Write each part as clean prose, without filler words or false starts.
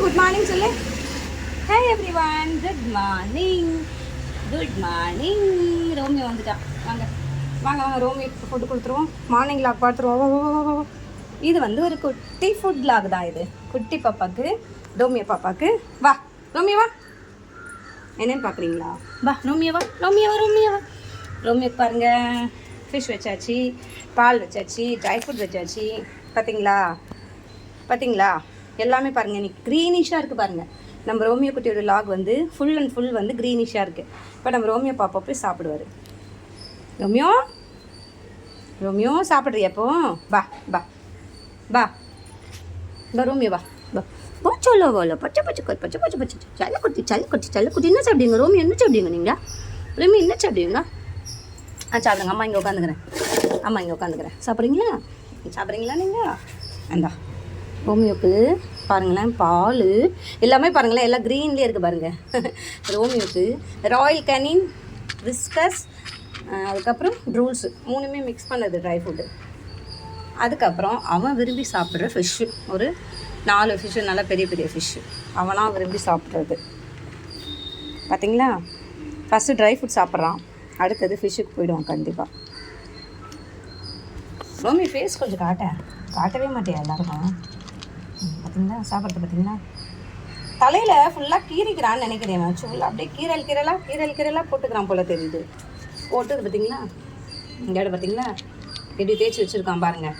Good morning சொல்லு. Hey everyone, good morning. Good morning. Romeo வந்துட்டான். வாங்க வாங்க வாங்க, ரோமியோ ஃபுட்டு கொடுத்துருவோம். மார்னிங் லாக் பார்த்துருவோம். இது வந்து ஒரு குட்டி ஃபுட் லாக் தான். இது குட்டி பாப்பாவுக்கு, ரோமியோ பாப்பாவுக்கு. வா ரோமியோ வா. என்னன்னு பார்க்குறீங்களா? வா ரோமியோ வா, ரோமியோ வா, ரோமியோ வா. ரோமியோக்கு பாருங்கள், ஃபிஷ் வச்சாச்சு, பால் வச்சாச்சு, ட்ரை ஃப்ரூட் வச்சாச்சு. பார்த்தீங்களா பார்த்தீங்களா? எல்லாமே பாருங்கள், இன்னைக்கு க்ரீனிஷாக இருக்குது பாருங்கள். நம்ம ரோமியோ குட்டியோட லாக் வந்து ஃபுல் அண்ட் ஃபுல் வந்து க்ரீனிஷாக இருக்குது. இப்போ நம்ம ரோமியோ பாப்பா போய் சாப்பிடுவார். ரோமியோ ரோமியோ சாப்பிட்றியா? அப்போ பா பா பா பா ரோமியோ வா பா. போச்சோலோ போல பச்சை பச்சை பச்சை பச்சை பச்சை சல்லக்குட்டி சல்லக்குட்டி சல்லக்குட்டி. என்ன சாப்பிடுங்க ரோமியோ? என்ன சாப்பிடுங்க நீங்கள்? ரோமியோ என்ன சாப்பிடுவீங்க? சாப்பிடுங்க. அம்மா இங்கே உட்காந்துக்கிறேன். அம்மா இங்கே உட்காந்துக்கிறேன். சாப்பிட்றீங்களா நீங்கள்? அந்தா ரோமியோக்கு பாருங்களேன், பால் எல்லாமே பாருங்களேன், எல்லாம் க்ரீன்லேயே இருக்குது பாருங்கள். ரோமியோக்கு ராயல் கேனின், விஸ்கஸ், அதுக்கப்புறம் ட்ரூல்ஸு, மூணுமே மிக்ஸ் பண்ணது ட்ரை ஃப்ரூட்டு. அதுக்கப்புறம் அவன் விரும்பி சாப்பிட்ற ஃபிஷ்ஷு, ஒரு 4 ஃபிஷ்ஷு, நல்லா பெரிய பெரிய ஃபிஷ்ஷு அவனாக விரும்பி சாப்பிட்றது. பார்த்தீங்களா? ஃபஸ்ட்டு ட்ரை ஃப்ரூட் சாப்பிட்றான், அடுத்தது ஃபிஷ்ஷுக்கு போயிடுவான் கண்டிப்பாக. ரோமி ஃபேஸ் கொஞ்சம் காட்டவே மாட்டேன் எல்லாருக்கும். பார்த்தீங்களா சாப்பிட்றது? பார்த்தீங்களா? தலையில் ஃபுல்லாக கீறிக்கிறான்னு நினைக்கிறேன். ஃபுல்லாக அப்படியே கீரலாக போட்டுக்கிறான் போல் தெரியுது. போட்டுது பார்த்தீங்களா? இங்கே பார்த்தீங்களா எப்படி தேய்ச்சி வச்சுருக்கான் பாருங்கள்.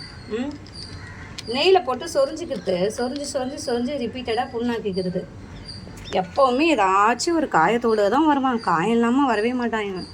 நெய்யில் போட்டு சொரிஞ்சு ரிப்பீட்டடாக புண்ணாக்கிக்கிறது. எப்போவுமே ஏதாச்சும் ஒரு காயத்தோடு தான் வருவான், காயம் இல்லாமல் வரவே மாட்டான் இவன்.